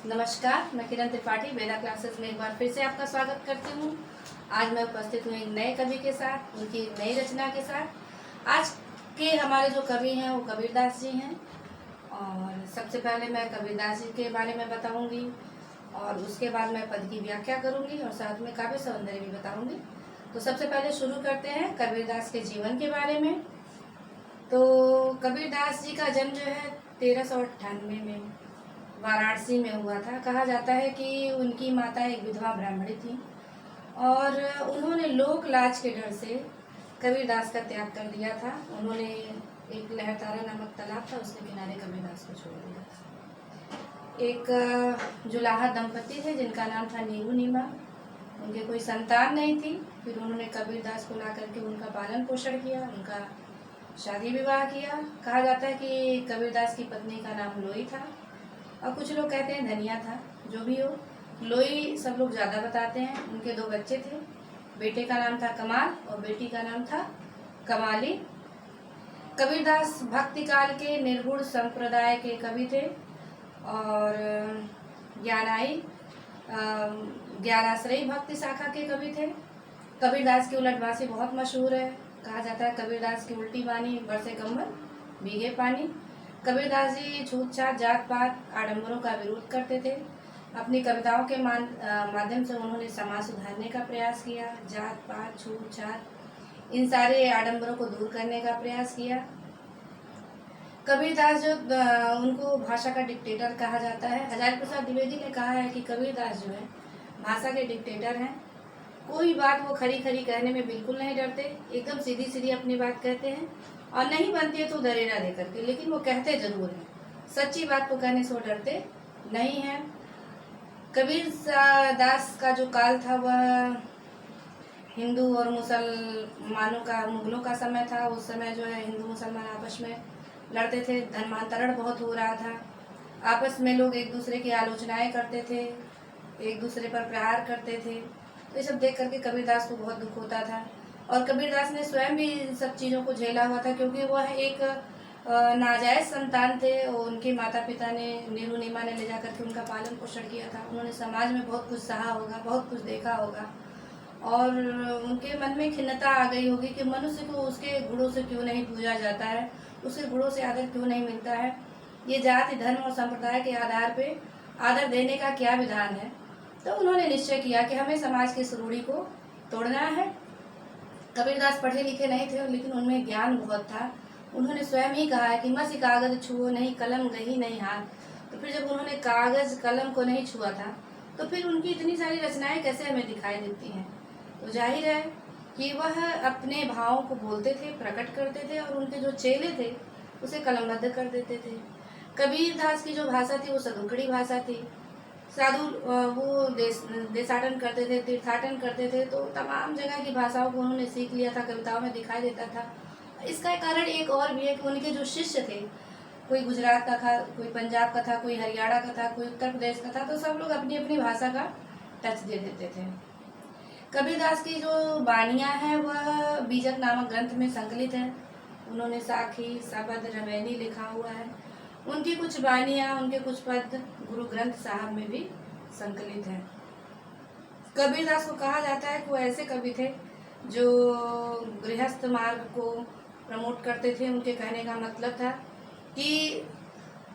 नमस्कार, मैं किरण त्रिपाठी वेदा क्लासेस में एक बार फिर से आपका स्वागत करती हूँ। आज मैं उपस्थित हूँ एक नए कवि के साथ, उनकी एक नई रचना के साथ। आज के हमारे जो कवि हैं वो कबीरदास जी हैं और सबसे पहले मैं कबीरदास जी के बारे में बताऊंगी और उसके बाद मैं पद की व्याख्या करूंगी और साथ में काव्य सौंदर्य भी बताऊंगी। तो सबसे पहले शुरू करते हैं कबीरदास के जीवन के बारे में। तो कबीरदास जी का जन्म जो है 1398 में वाराणसी में हुआ था। कहा जाता है कि उनकी माता एक विधवा ब्राह्मणी थी और उन्होंने लोक लाज के डर से कबीरदास का त्याग कर दिया था। उन्होंने एक लहरतारा नामक तालाब था, उसके किनारे कबीरदास को छोड़ दिया था। एक जुलाहा दंपति थे जिनका नाम था नीरू नीमा। उनके कोई संतान नहीं थी। फिर उन्होंने कबीरदास को ला करके उनका पालन पोषण किया, उनका शादी विवाह किया। कहा जाता है कि कबीरदास की पत्नी का नाम लोई था और कुछ लोग कहते हैं धनिया था। जो भी हो, लोई सब लोग ज़्यादा बताते हैं। उनके दो बच्चे थे, बेटे का नाम था कमाल और बेटी का नाम था कमाली। कबीरदास भक्ति काल के निर्गुण संप्रदाय के कवि थे और ज्ञानाश्रयी भक्ति शाखा के कवि थे। कबीरदास की उलटवासी बहुत मशहूर है। कहा जाता है कबीरदास की उल्टी बानी बरसे कंबल भीगे पानी। कबीरदास जी छूतछात जात पात आडंबरों का विरोध करते थे। अपनी कविताओं के माध्यम से उन्होंने समाज सुधारने का प्रयास किया। जात पात छूत छात इन सारे आडंबरों को दूर करने का प्रयास किया। कबीरदास जो उनको भाषा का डिक्टेटर कहा जाता है। हजारी प्रसाद द्विवेदी ने कहा है कि कबीरदास जो है भाषा के डिक्टेटर हैं। कोई बात वो खरी खरी कहने में बिल्कुल नहीं डरते, एकदम सीधी सीधी अपनी बात कहते हैं और नहीं बनती है तो दरेरा दे करके, लेकिन वो कहते जरूर हैं। सच्ची बात को कहने से वो डरते नहीं हैं। कबीर दास का जो काल था वह हिंदू और मुसलमानों का, मुगलों का समय था। उस समय जो है हिंदू मुसलमान आपस में लड़ते थे, धर्मांतरण बहुत हो रहा था। आपस में लोग एक दूसरे की आलोचनाएं करते थे, एक दूसरे पर प्रहार करते थे। तो ये सब देख करके कबीरदास को बहुत दुख होता था और कबीरदास ने स्वयं भी इन सब चीज़ों को झेला हुआ था, क्योंकि वह एक नाजायज़ संतान थे और उनके माता पिता ने, नीरू नीमा ने ले जाकर के उनका पालन पोषण किया था। उन्होंने समाज में बहुत कुछ सहा होगा, बहुत कुछ देखा होगा और उनके मन में खिन्नता आ गई होगी कि मनुष्य को उसके गुणों से क्यों नहीं पूजा जाता है, उसके गुणों से आदर क्यों नहीं मिलता है। ये जाति धर्म और संप्रदाय के आधार पे आदर देने का क्या विधान है। तो उन्होंने निश्चय किया कि हमें समाज की इस रूढ़ी को तोड़ना है। कबीरदास पढ़े लिखे नहीं थे लेकिन उनमें ज्ञान बहुत था। उन्होंने स्वयं ही कहा है कि मसी कागज छुओ नहीं कलम गही नहीं हाथ। तो फिर जब उन्होंने कागज कलम को नहीं छुआ था तो फिर उनकी इतनी सारी रचनाएं कैसे हमें दिखाई देती हैं। तो जाहिर है कि वह अपने भावों को बोलते थे, प्रकट करते थे और उनके जो चेले थे उसे कलमबद्ध कर देते थे। कबीरदास की जो भाषा थी वो सदुकड़ी भाषा थी। साधु वो देशाटन करते थे, तीर्थाटन करते थे, तो तमाम जगह की भाषाओं को उन्होंने सीख लिया था, कविताओं में दिखाई देता था। इसका कारण एक और भी है कि उनके जो शिष्य थे, कोई गुजरात का था, कोई पंजाब का था, कोई हरियाणा का था, कोई उत्तर प्रदेश का था, तो सब लोग अपनी अपनी भाषा का टच दे देते थे। कबीरदास की जो बानियाँ हैं वह बीजक नामक ग्रंथ में संकलित है। उन्होंने साखी, सबद, रवैनी लिखा हुआ है। उनकी कुछ बानियाँ, उनके कुछ पद गुरु ग्रंथ साहब में भी संकलित है। कबीरदास को कहा जाता है कि वो ऐसे कवि थे जो गृहस्थ मार्ग को प्रमोट करते थे। उनके कहने का मतलब था कि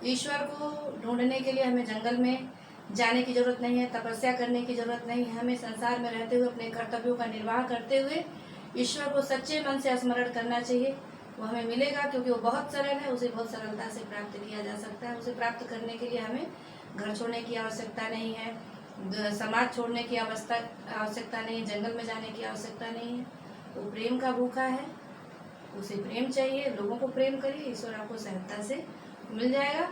ईश्वर को ढूंढने के लिए हमें जंगल में जाने की जरूरत नहीं है, तपस्या करने की जरूरत नहीं है। हमें संसार में रहते हुए अपने कर्तव्यों का निर्वाह करते हुए ईश्वर को सच्चे मन से स्मरण करना चाहिए। वो हमें मिलेगा क्योंकि वो बहुत सरल है, उसे बहुत सरलता से प्राप्त किया जा सकता है। उसे प्राप्त करने के लिए हमें घर छोड़ने की आवश्यकता नहीं है, समाज छोड़ने की आवश्यकता नहीं है, जंगल में जाने की आवश्यकता नहीं है। वो प्रेम का भूखा है, उसे प्रेम चाहिए, लोगों को प्रेम करिए, ईश्वर आपको सहजता से मिल जाएगा।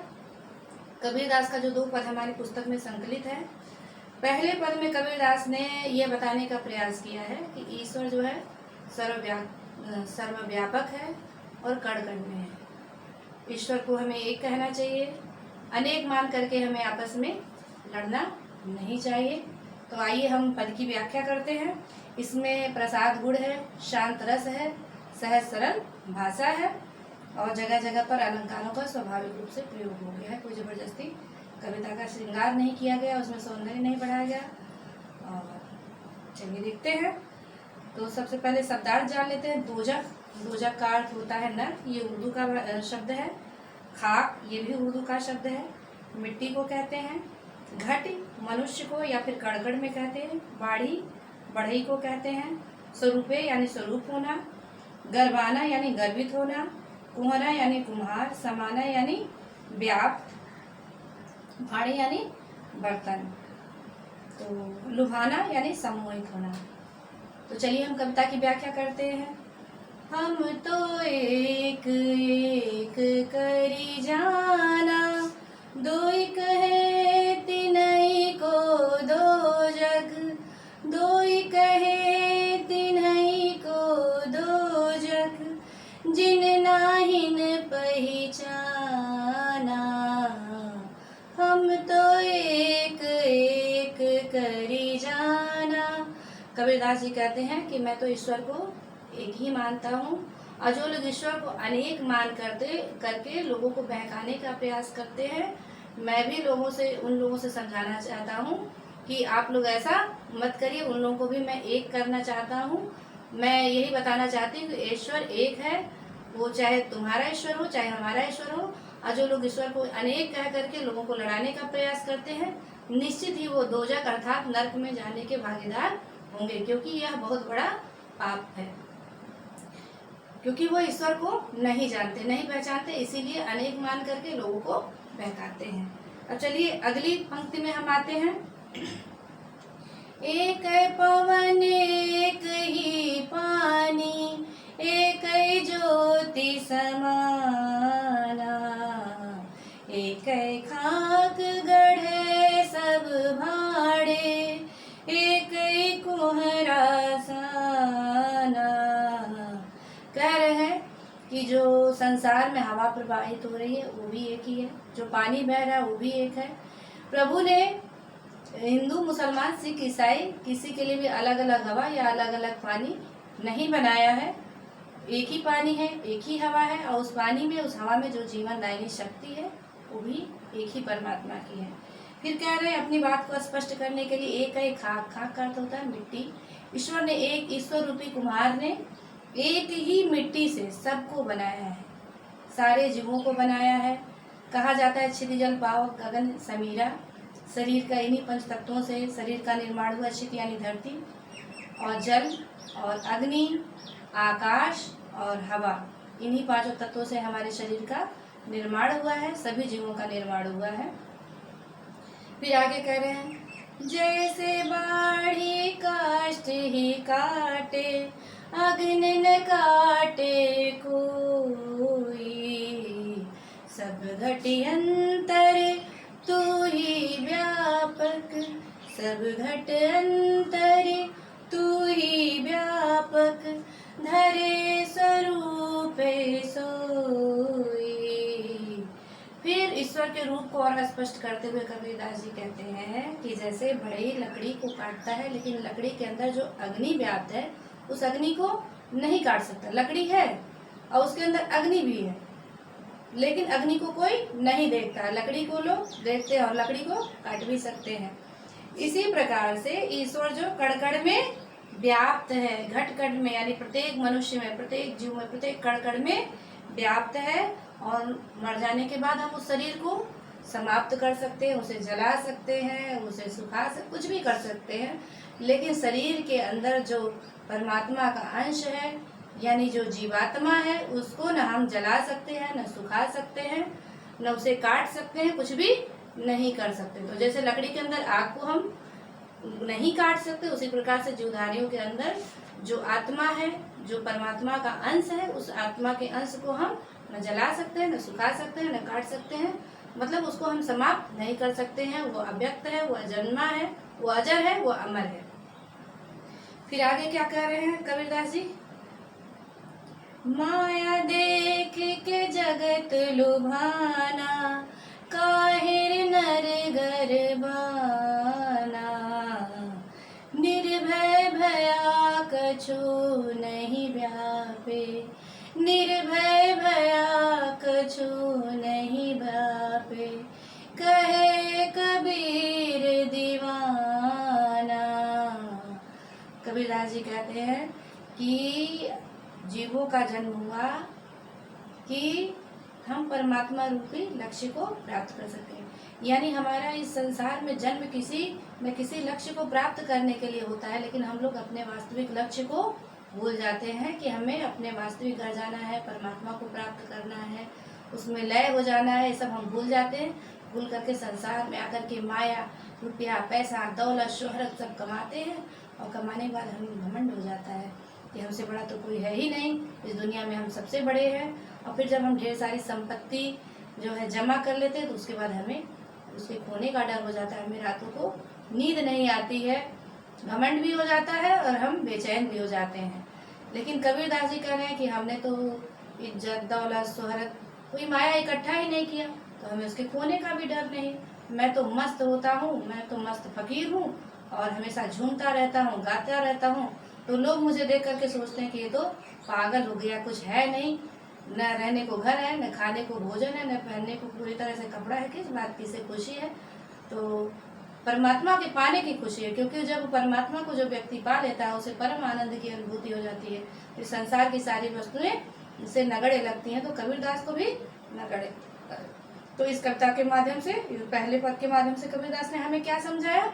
कबीरदास का जो 2 पद हमारी पुस्तक में संकलित है, पहले पद में कबीरदास ने यह बताने का प्रयास किया है कि ईश्वर जो है सर्वव्यापक है और कण कण में है। ईश्वर को हमें एक कहना चाहिए, अनेक मान करके हमें आपस में लड़ना नहीं चाहिए। तो आइए हम पद की व्याख्या करते हैं। इसमें प्रसाद गुण है, शांत रस है, सहज सरल भाषा है और जगह जगह पर अलंकारों का स्वाभाविक रूप से प्रयोग हो गया है, कोई जबरदस्ती कविता का श्रृंगार नहीं किया गया, उसमें सौंदर्य नहीं बढ़ाया गया। और चलिए देखते हैं। तो सबसे पहले शब्दार्थ जान लेते हैं। दोजख, दोजख का अर्थ होता है नर्क, ये उर्दू का शब्द है। खाक, ये भी उर्दू का शब्द है, मिट्टी को कहते हैं। घट, मनुष्य को या फिर कड़कड़ में कहते हैं। बाढ़ी, बढ़ई को कहते हैं। स्वरूपे यानी स्वरूप होना। गर्वाना यानी गर्वित होना। कुहरा यानी कुम्हार। समाना यानी व्याप्त। भाड़े यानी बर्तन। तो लुभाना यानी सम्मोहित होना। तो चलिए हम कविता की व्याख्या करते हैं। हम तो एक एक करी जाना, दोई कहे तिनई को दो जग, दोई कहे तिनई को दो जग, जिन नाहिन पहचाना, हम तो एक एक करी जाना। कबीरदास जी कहते हैं कि मैं तो ईश्वर को एक ही मानता हूँ, और जो लोग ईश्वर को अनेक मान करके लोगों को बहकाने का प्रयास करते हैं, मैं भी उन लोगों से समझाना चाहता हूँ कि आप लोग ऐसा मत करिए। उन लोगों को भी मैं एक करना चाहता हूँ। मैं यही बताना चाहती हूँ कि ईश्वर एक है, वो चाहे तुम्हारा ईश्वर हो चाहे हमारा ईश्वर हो। और जो लोग ईश्वर को अनेक कह करके लोगों को लड़ाने का प्रयास करते हैं, निश्चित ही वो दोजख अर्थात नरक में जाने के भागीदार होंगे, क्योंकि यह बहुत बड़ा पाप है। क्योंकि वो ईश्वर को नहीं जानते, नहीं पहचानते, इसीलिए अनेक मान करके लोगों को बहकाते हैं। अब चलिए अगली पंक्ति में हम आते हैं। एक पवन एक ही पानी, एक ज्योति समाना, एक खाक गढ़े सब भाड़े, एक कुम्हारा साना। कह रहे हैं कि जो संसार में हवा प्रवाहित हो रही है वो भी एक ही है, जो पानी बह रहा है वो भी एक है। प्रभु ने हिंदू, मुसलमान, सिख, ईसाई किसी के लिए भी अलग अलग हवा या अलग अलग पानी नहीं बनाया है। एक ही पानी है, एक ही हवा है, और उस पानी में, उस हवा में जो जीवनदायिनी शक्ति है वो भी एक ही परमात्मा की है। फिर कह रहे हैं अपनी बात को स्पष्ट करने के लिए, एक है खाक, खाक का अर्थ होता है मिट्टी। ईश्वर ने एक, ईश्वर रूपी कुम्हार ने एक ही मिट्टी से सबको बनाया है, सारे जीवों को बनाया है। कहा जाता है क्षिति जल पावक गगन समीरा, शरीर का इन्हीं पंच तत्वों से शरीर का निर्माण हुआ। क्षिति यानी धरती, और जल और अग्नि, आकाश और हवा, इन्हीं पांचों तत्वों से हमारे शरीर का निर्माण हुआ है, सभी जीवों का निर्माण हुआ है। फिर आगे कह रहे हैं, जैसे बाढ़ी काष्ठ ही काटे, अग्नि न काटे कोई, सब घटी अंतर तू ही व्यापक, सब घट अंतर तू ही व्यापक, धरे स्वरूप सोई। फिर ईश्वर के रूप को और स्पष्ट करते हुए कबीरदास जी कहते हैं कि जैसे बढ़ई लकड़ी को काटता है, लेकिन लकड़ी के अंदर जो अग्नि व्याप्त है उस अग्नि को नहीं काट सकता। लकड़ी है और उसके अंदर अग्नि भी है, लेकिन अग्नि को कोई नहीं देखता। लकड़ी को लोग देखते हैं और लकड़ी को काट भी सकते हैं। इसी प्रकार से ईश्वर जो कण-कण में व्याप्त है, घट-घट में, यानी प्रत्येक मनुष्य में, प्रत्येक जीव में, प्रत्येक कण-कण में व्याप्त है। और मर जाने के बाद हम उस शरीर को समाप्त कर सकते हैं, उसे जला सकते हैं, उसे सुखा सकते, कुछ भी कर सकते हैं, लेकिन शरीर के अंदर जो परमात्मा का अंश है, यानी जो जीवात्मा है, उसको न हम जला सकते हैं, न सुखा सकते हैं, न उसे काट सकते हैं, कुछ भी नहीं कर सकते। तो जैसे लकड़ी के अंदर आग को हम नहीं काट सकते, उसी प्रकार से जीवधारियों के अंदर जो आत्मा है, जो परमात्मा का अंश है, उस आत्मा के अंश को हम न जला सकते हैं, न सुखा सकते हैं, न काट सकते हैं, मतलब उसको हम समाप्त नहीं कर सकते हैं। वो अव्यक्त है, वो अजन्मा है, वो अजर है, वो अमर है। फिर आगे क्या कह रहे हैं कबीरदास जी, माया देख के जगत लुभाना, काहिर नर गरबाना, निर्भय भया कछु नहीं व्यापे, निर्भय भया कछु नहीं व्यापे, कहे कबीरदास जी कहते हैं कि जीवों का जन्म हुआ कि हम परमात्मा रूपी लक्ष्य को प्राप्त कर सकें। यानी हमारा इस संसार में जन्म किसी लक्ष्य को प्राप्त करने के लिए होता है, लेकिन हम लोग अपने वास्तविक लक्ष्य को भूल जाते हैं कि हमें अपने वास्तविक घर जाना है, परमात्मा को प्राप्त करना है, उसमें लय हो जाना है। ये सब हम भूल जाते हैं। भूल करके संसार में आकर के माया, रुपया, पैसा, दौलत, शोहरत सब कमाते हैं और कमाने के बाद हमें घमंड हो जाता है कि हमसे बड़ा तो कोई है ही नहीं, इस दुनिया में हम सबसे बड़े हैं। और फिर जब हम ढेर सारी संपत्ति जो है जमा कर लेते हैं तो उसके बाद हमें उसके खोने का डर हो जाता है, हमें रातों को नींद नहीं आती है, घमंड भी हो जाता है और हम बेचैन भी हो जाते हैं। लेकिन कबीरदास जी कह रहे हैं कि हमने तो इज्जत, दौलत, शोहरत, कोई माया इकट्ठा ही नहीं किया तो हमें उसके खोने का भी डर नहीं। मैं तो मस्त होता हूँ, मैं तो मस्त फकीर हूँ और हमेशा झूमता रहता हूँ, गाता रहता हूँ, तो लोग मुझे देख करके सोचते हैं कि ये तो पागल हो गया, कुछ है नहीं, न रहने को घर है, न खाने को भोजन है, न पहनने को पूरी तरह से कपड़ा है, किस बात की से खुशी है। तो परमात्मा के पाने की खुशी है, क्योंकि जब परमात्मा को जो व्यक्ति पा लेता है उसे परम आनंद की अनुभूति हो जाती है। इस संसार की सारी वस्तुएं से नगड़े लगती हैं, तो कबीरदास को भी नगड़े। तो इस कविता के माध्यम से, पहले पद के माध्यम से कबीरदास ने हमें क्या समझाया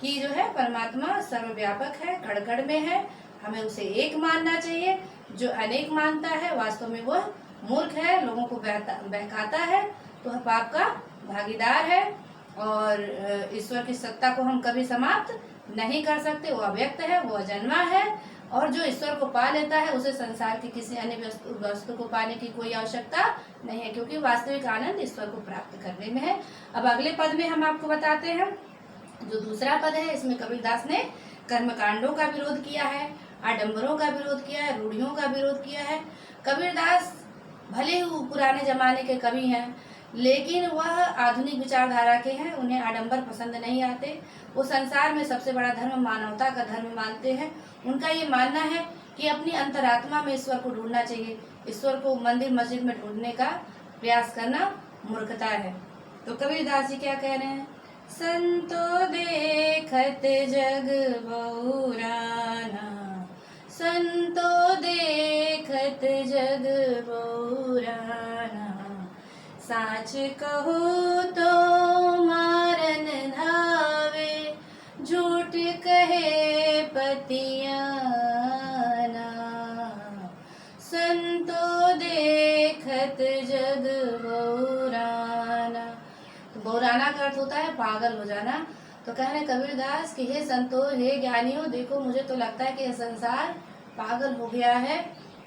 कि जो है परमात्मा सर्वव्यापक है, घर घर में है, हमें उसे एक मानना चाहिए। जो अनेक मानता है वास्तव में वह मूर्ख है, लोगों को बहकाता है, तो पाप का भागीदार है। और ईश्वर की सत्ता को हम कभी समाप्त नहीं कर सकते, वो अव्यक्त है, वो अजन्मा है। और जो ईश्वर को पा लेता है उसे संसार की किसी अन्य वस्तु को पाने की कोई आवश्यकता नहीं है, क्योंकि वास्तविक आनंद ईश्वर को प्राप्त करने में है। अब अगले पद में हम आपको बताते हैं, जो दूसरा पद है, इसमें कबीरदास ने कर्मकांडों का विरोध किया है, आडंबरों का विरोध किया है, रूढ़ियों का विरोध किया है। कबीरदास भले ही पुराने जमाने के कवि हैं, लेकिन वह आधुनिक विचारधारा के हैं, उन्हें आडंबर पसंद नहीं आते। वो संसार में सबसे बड़ा धर्म मानवता का धर्म मानते हैं। उनका ये मानना है कि अपनी अंतरात्मा में ईश्वर को ढूंढना चाहिए, ईश्वर को मंदिर मस्जिद में ढूंढने का प्रयास करना मूर्खता है। तो कबीरदास जी क्या कह रहे हैं, संतो देखत जग बौराना, संतो देखत जग बौराना, साच कहो तो मारन धावे, झूठ कहे पतियाना, संतो देखत जग बौराना। तो बौराना का अर्थ होता है पागल हो जाना। तो कह रहे कबीरदास कि हे संतो, हे ज्ञानियों, देखो मुझे तो लगता है कि यह संसार पागल हो गया है,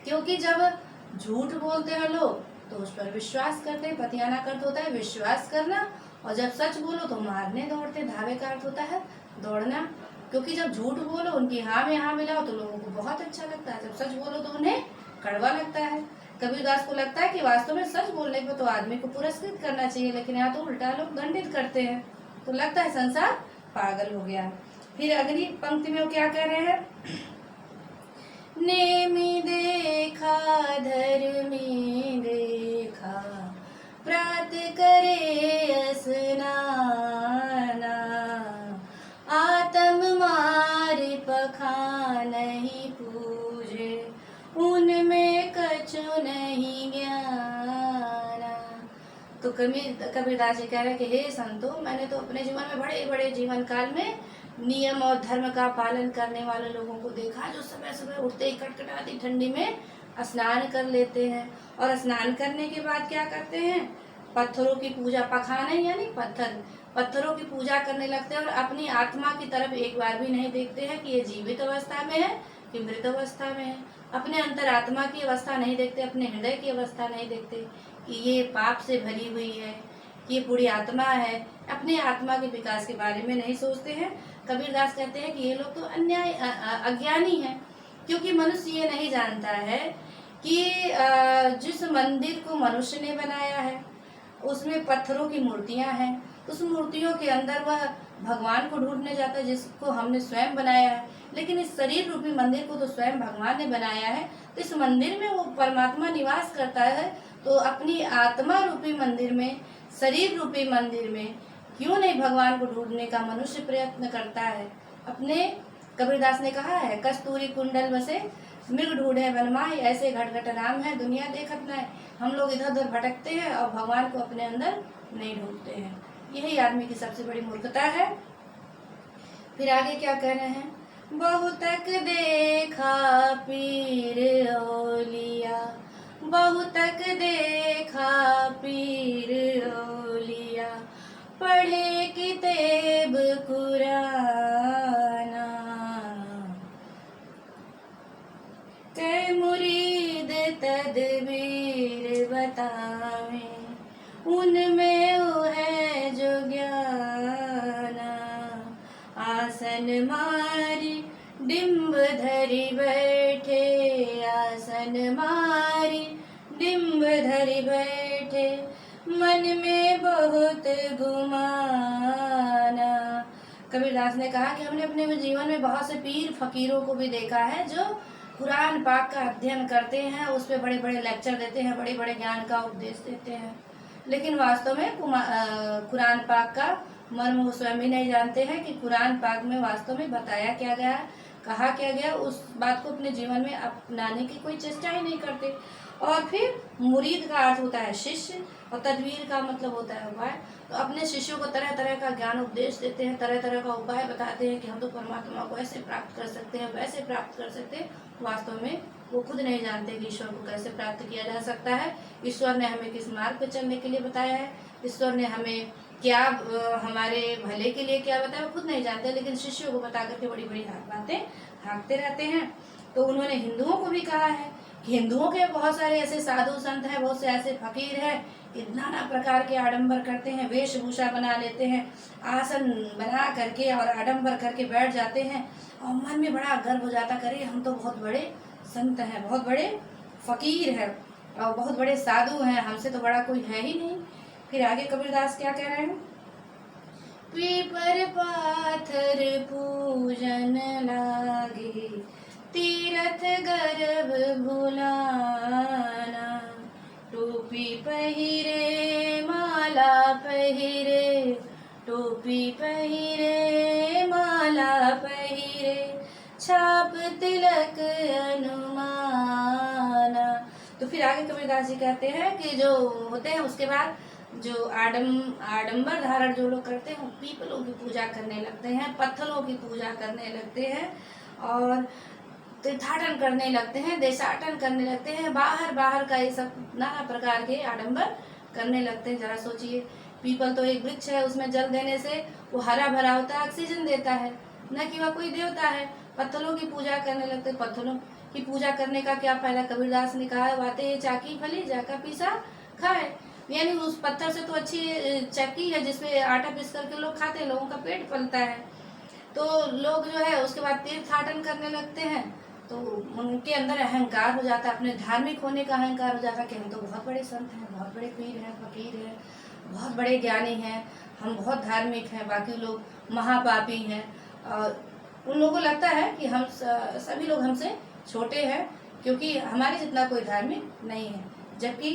क्योंकि जब झूठ बोलते हैं लोग तो उस पर विश्वास करते हैं। पतियाना का अर्थ होता है विश्वास करना, और जब सच बोलो तो मारने दौड़ते। धावे का अर्थ होता है दौड़ना, क्योंकि जब झूठ बोलो उनकी हाँ में हाँ मिलाओ तो लोगों को बहुत अच्छा लगता है, जब सच बोलो तो उन्हें कड़वा लगता है। कबीरदास को लगता है कि वास्तव में सच बोलने पर तो आदमी को पुरस्कृत करना चाहिए, लेकिन यहाँ तो उल्टा लोग दंडित करते हैं, तो लगता है संसार पागल हो गया। फिर अगली पंक्ति में वो क्या कह रहे हैं, नेमी देखा धर्मी देखा, प्रात करे स्नाना, आत्म मार पखानहि पूजे, उनमें कछु नहीं ज्ञाना। तो कबीरदास जी कह रहे हैं कि हे संतो, मैंने तो अपने जीवन में बड़े बड़े जीवन काल में नियम और धर्म का पालन करने वाले लोगों को देखा, जो सुबह सुबह उठते ही कटकटाती ठंडी में स्नान कर लेते हैं, और स्नान करने के बाद क्या करते हैं, पत्थरों की पूजा, पखाने यानी पत्थरों की पूजा करने लगते हैं, और अपनी आत्मा की तरफ एक बार भी नहीं देखते हैं कि ये जीवित अवस्था में है कि मृत अवस्था में है। अपने अंतरात्मा की अवस्था नहीं देखते, अपने हृदय की अवस्था नहीं देखते कि ये पाप से भरी हुई है, कि ये पूरी आत्मा है। अपने आत्मा के विकास के बारे में नहीं सोचते हैं। कबीरदास कहते हैं कि ये लोग तो अन्याय अज्ञानी हैं, क्योंकि मनुष्य ये नहीं जानता है कि जिस मंदिर को मनुष्य ने बनाया है उसमें पत्थरों की मूर्तियां हैं, उस मूर्तियों के अंदर वह भगवान को ढूंढने जाता है जिसको हमने स्वयं बनाया है। लेकिन इस शरीर रूपी मंदिर को तो स्वयं भगवान ने बनाया है, तो इस मंदिर में वो परमात्मा निवास करता है, तो अपनी आत्मा रूपी मंदिर में, शरीर रूपी मंदिर में क्यों नहीं भगवान को ढूंढने का मनुष्य प्रयत्न करता है। अपने कबीरदास ने कहा है, कस्तूरी कुंडल बसे मृग ढूंढे बनमाई, ऐसे घट घट राम है दुनिया देखत न है। हम लोग इधर उधर भटकते हैं और भगवान को अपने अंदर नहीं ढूंढते हैं। यही आदमी की सबसे बड़ी मूर्खता है। फिर आगे क्या कह रहे हैं, बहुतक देखा पीर औलिया, बहुतक देखा पीर औलिया, पढ़े किताब कुराना, कै मुरीद तदबीर बतावे, उनमें वो है जो ज्ञाना, आसन मारी डिम्ब धरी बैठे, आसन मारी डिम्ब धरी बैठे, मन में बहुत गुमाना। कबीरदास ने कहा कि हमने अपने जीवन में बहुत से पीर फकीरों को भी देखा है जो कुरान पाक का अध्ययन करते हैं, उस पर बड़े बड़े लेक्चर देते हैं, बड़े बड़े ज्ञान का उपदेश देते हैं, लेकिन वास्तव में कुरान पाक का मर्म वो स्वयं ही नहीं जानते हैं कि कुरान पाक में वास्तव में बताया क्या गया, कहा क्या गया, उस बात को अपने जीवन में अपनाने की कोई चेष्टा ही नहीं करते। और फिर मुरीद का अर्थ होता है शिष्य और तदबीर का मतलब होता है उपाय। तो अपने शिष्यों को तरह तरह का ज्ञान उपदेश देते हैं, तरह तरह का उपाय बताते हैं कि हम तो परमात्मा को ऐसे प्राप्त कर सकते हैं, वैसे प्राप्त कर सकते हैं। वास्तव में वो खुद नहीं जानते कि ईश्वर को कैसे प्राप्त किया जा सकता है, ईश्वर ने हमें किस मार्ग पर चलने के लिए बताया है, ईश्वर ने हमें क्या हमारे भले के लिए क्या बताया, वो खुद नहीं जानते, लेकिन शिष्यों को बता करके बड़ी बड़ी बातें हाँकते रहते हैं। तो उन्होंने हिंदुओं को भी कहा है कि हिंदुओं के बहुत सारे ऐसे साधु संत हैं, बहुत से ऐसे फकीर हैं कि नाना प्रकार के आडंबर करते हैं, वेशभूषा बना लेते हैं, आसन बना करके और आडंबर करके बैठ जाते हैं और मन में बड़ा गर्व हो जाता, करे हम तो बहुत बड़े संत हैं, बहुत बड़े फकीर हैं और बहुत बड़े साधु हैं, हमसे तो बड़ा कोई है ही नहीं। फिर आगे कबीरदास क्या कह रहे हैं, पीपर पाथर पूजन लागे, तीरथ गर्भ भुलाना, टोपी पहिरे माला पहिरे, टोपी पहिरे माला पहिरे, छाप तिलक अनुमाना। तो फिर आगे कबीरदास जी कहते हैं कि जो होते हैं उसके बाद जो आडंबर धारण जो लोग करते हैं, पीपलों की पूजा करने लगते हैं, पत्थरों की पूजा करने लगते हैं और तीर्थाटन करने लगते हैं, देशाटन करने लगते हैं, बाहर बाहर का ये सब नाना प्रकार के आडंबर करने लगते हैं। जरा सोचिए, पीपल तो एक वृक्ष है, उसमें जल देने से वो हरा भरा होता है, ऑक्सीजन देता है, न कि वह कोई देवता है। पत्थरों की पूजा करने लगते, पत्थरों की पूजा करने का क्या फायदा, कबीरदास ने कहा, बातें चाकी फली जाका पीसा खाए, यानी उस पत्थर से तो अच्छी चक्की है जिसपे आटा पीस करके लोग खाते हैं, लोगों का पेट पलता है। तो लोग जो है उसके बाद तीर्थाटन करने लगते हैं, तो उनके अंदर अहंकार हो जाता है, अपने धार्मिक होने का अहंकार हो जाता है कि हम तो बहुत बड़े संत हैं, बहुत बड़े पीर हैं, फकीर हैं, बहुत बड़े ज्ञानी हैं, हम बहुत धार्मिक हैं, बाकी लोग महापापी हैं। और उन लोगों को लगता है कि हम सभी लोग हमसे छोटे हैं क्योंकि हमारे जितना कोई धार्मिक नहीं है। जबकि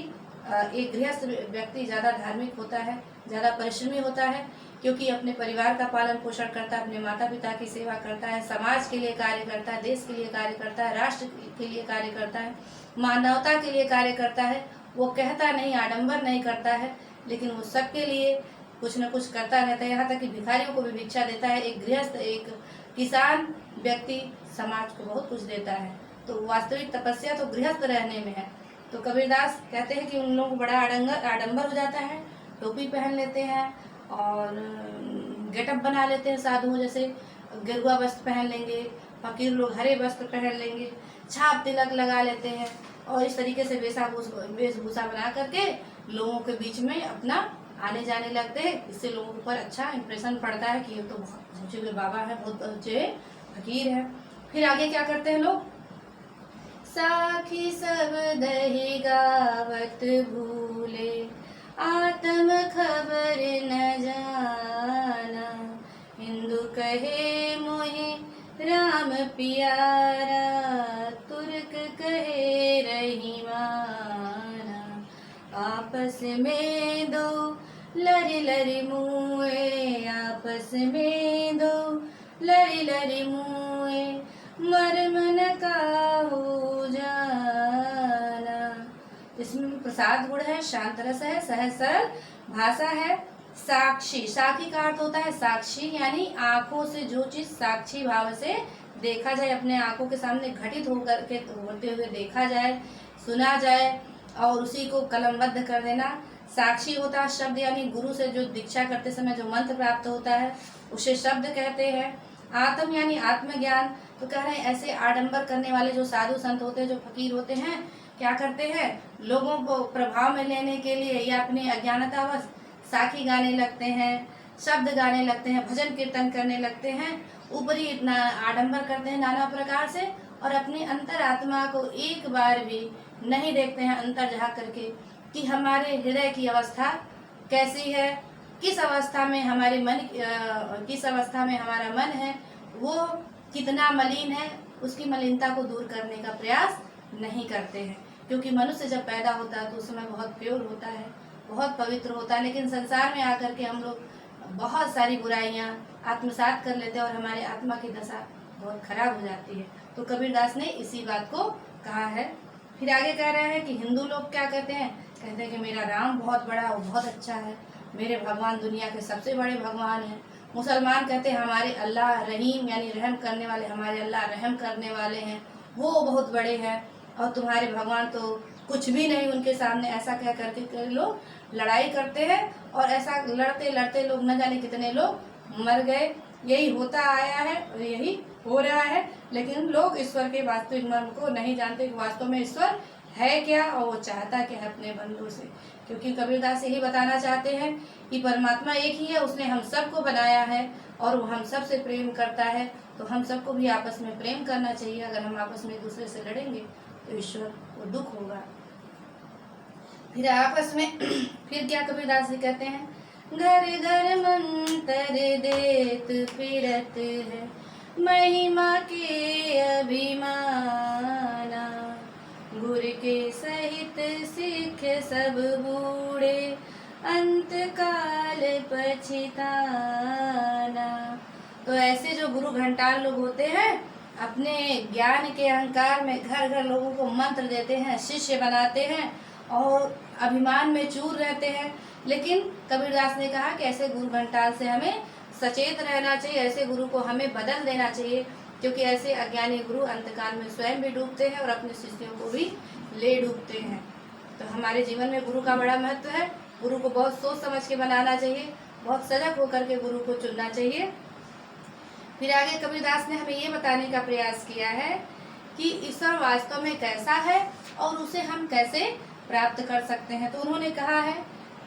एक गृहस्थ व्यक्ति ज़्यादा धार्मिक होता है, ज़्यादा परिश्रमी होता है, क्योंकि अपने परिवार का पालन पोषण करता है, अपने माता पिता की सेवा करता है, समाज के लिए कार्य करता है, देश के लिए कार्य करता है, राष्ट्र के लिए कार्य करता है, मानवता के लिए कार्य करता है। वो कहता नहीं, आडंबर नहीं करता है, लेकिन वो सबके लिए कुछ न कुछ करता रहता है, यहाँ तक कि भिखारियों को भी भिक्षा देता है। एक गृहस्थ, एक किसान व्यक्ति समाज को बहुत कुछ देता है। तो वास्तविक तपस्या तो गृहस्थ रहने में है। तो कबीरदास कहते हैं कि उन लोगों को बड़ा आडंबर हो जाता है, टोपी पहन लेते हैं और गेटअप बना लेते हैं, साधु जैसे गेरुआ वस्त्र पहन लेंगे, फकीर लोग हरे वस्त्र पहन लेंगे, छाप तिलक लगा लेते हैं और इस तरीके से वेशभूषा बना करके लोगों के बीच में अपना आने जाने लगते हैं। इससे लोगों के ऊपर अच्छा इंप्रेशन पड़ता है कि ये तो बहुत ऊंचे हुए बाबा है, बहुत ऊंचे फकीर है। फिर आगे क्या करते हैं लोग, साखी सब दही गावत भूले, आत्म खबर न जाना, हिंदू कहे मोहे राम प्यारा, तुर्क कहे रहीमाना, आपस में दो लरी लरी मुए, आपस में दो लरी लरी मुए मर मन का हो जाना। इसमें प्रसाद गुण है, शांत रस है, सहज सरल भाषा है। साक्षी, साक्षी का अर्थ होता है साक्षी, यानी आंखों से जो चीज साक्षी भाव से देखा जाए, अपने आंखों के सामने घटित होकर के होते हुए देखा जाए, सुना जाए और उसी को कलमबद्ध कर देना। साक्षी होता है शब्द, यानी गुरु से जो दीक्षा करते समय जो मंत्र प्राप्त होता है उसे शब्द कहते हैं। आत्म यानी आत्मज्ञान। तो कह रहे हैं ऐसे आडंबर करने वाले जो साधु संत होते हैं, जो फकीर होते हैं, क्या करते हैं, लोगों को प्रभाव में लेने के लिए या अपनी अज्ञानतावश साखी गाने लगते हैं, शब्द गाने लगते हैं, भजन कीर्तन करने लगते हैं, ऊपरी इतना आडंबर करते हैं नाना प्रकार से, और अपनी अंतरात्मा को एक बार भी नहीं देखते हैं अंतर झाँक करके कि हमारे हृदय की अवस्था कैसी है, किस अवस्था में हमारे मन किस अवस्था में हमारा मन है, वो कितना मलिन है, उसकी मलिनता को दूर करने का प्रयास नहीं करते हैं। क्योंकि मनुष्य जब पैदा होता है तो उस समय बहुत प्योर होता है, बहुत पवित्र होता है, लेकिन संसार में आकर के हम लोग बहुत सारी बुराइयां आत्मसात कर लेते हैं और हमारे आत्मा की दशा बहुत खराब हो जाती है। तो कबीरदास ने इसी बात को कहा है। फिर आगे कह रहे हैं कि हिंदू लोग क्या कहते हैं कि मेरा राम बहुत बड़ा, वो बहुत अच्छा है, मेरे भगवान दुनिया के सबसे बड़े भगवान हैं। मुसलमान कहते हैं हमारे अल्लाह रहीम यानी रहम करने वाले, हमारे अल्लाह रहम करने वाले हैं, वो बहुत बड़े हैं, और तुम्हारे भगवान तो कुछ भी नहीं उनके सामने। ऐसा कह करके लोग लड़ाई करते हैं, और ऐसा लड़ते लड़ते लोग न जाने कितने लोग मर गए। यही होता आया है और यही हो रहा है, लेकिन लोग ईश्वर के वास्तविक मर्म को नहीं जानते कि वास्तव में ईश्वर है क्या और वो चाहता क्या है अपने बंदों से। क्योंकि कबीरदास यही बताना चाहते हैं कि परमात्मा एक ही है, उसने हम सबको बनाया है और वो हम सब से प्रेम करता है। तो हम सबको भी आपस में प्रेम करना चाहिए। अगर हम आपस में एक दूसरे से लड़ेंगे तो ईश्वर को दुख होगा। फिर आपस में फिर क्या कबीरदास जी कहते हैं, घर घर मंतर देत फिरत है, महिमा के अभिमाना, गुर के सहित सिख सब बूढ़े, अंत काल पछिताना। तो ऐसे जो गुरु घंटाल लोग होते हैं अपने ज्ञान के अहंकार में घर घर लोगों को मंत्र देते हैं, शिष्य बनाते हैं और अभिमान में चूर रहते हैं। लेकिन कबीरदास ने कहा कि ऐसे गुरु घंटाल से हमें सचेत रहना चाहिए, ऐसे गुरु को हमें बदल देना चाहिए, क्योंकि ऐसे अज्ञानी गुरु अंतकाल में स्वयं भी डूबते हैं और अपने शिष्यों को भी ले डूबते हैं। तो हमारे जीवन में गुरु का बड़ा महत्व है। गुरु को बहुत सोच समझ के बनाना चाहिए, बहुत सजग होकर के गुरु को चुनना चाहिए। फिर आगे कबीरदास ने हमें ये बताने का प्रयास किया है कि ईश्वर वास्तव में कैसा है और उसे हम कैसे प्राप्त कर सकते हैं। तो उन्होंने कहा है,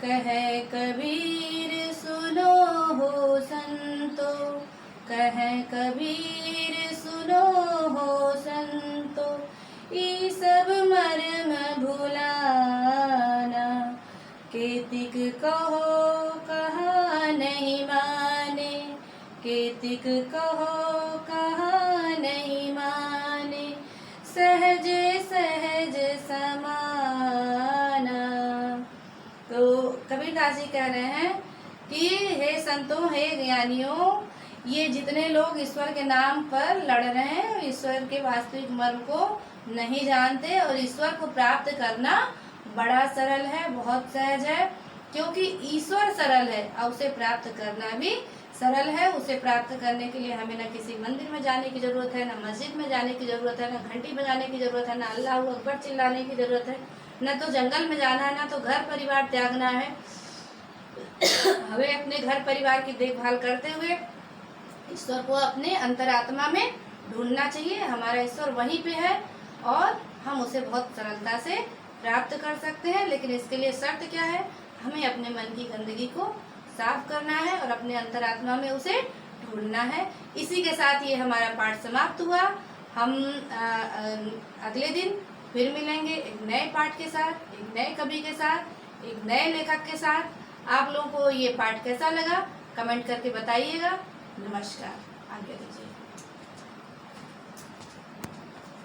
कहे कबीर सुनो हो संतो, कहे कबीर सुनो हो संतो, ई सब मर्म भुलाना, केतिक कहो कहा नहीं माने, केतिक कहो कहा नहीं माने, सहज सहज समाना। तो कबीरदास जी कह रहे हैं कि हे संतों, हे ज्ञानियों, ये जितने लोग ईश्वर के नाम पर लड़ रहे हैं, ईश्वर के वास्तविक मर्म को नहीं जानते, और ईश्वर को प्राप्त करना बड़ा सरल है, बहुत सहज है, क्योंकि ईश्वर सरल है और उसे प्राप्त करना भी सरल है। उसे प्राप्त करने के लिए हमें न किसी मंदिर में जाने की जरूरत है, न मस्जिद में जाने की जरूरत है, न घंटी बजाने की जरूरत है, न अल्लाह अकबर चिल्लाने की जरूरत है, न तो जंगल में जाना है, न तो घर परिवार त्यागना है। हमें अपने घर परिवार की देखभाल करते हुए ईश्वर को अपने अंतरात्मा में ढूंढना चाहिए। हमारा ईश्वर वहीं पे है और हम उसे बहुत सरलता से प्राप्त कर सकते हैं। लेकिन इसके लिए शर्त क्या है, हमें अपने मन की गंदगी को साफ करना है और अपने अंतरात्मा में उसे ढूंढना है। इसी के साथ ये हमारा पाठ समाप्त हुआ। हम अगले दिन फिर मिलेंगे एक नए पाठ के साथ, एक नए कवि के साथ, एक नए लेखक के साथ। आप लोगों को ये पाठ कैसा लगा कमेंट करके बताइएगा। नमस्कार।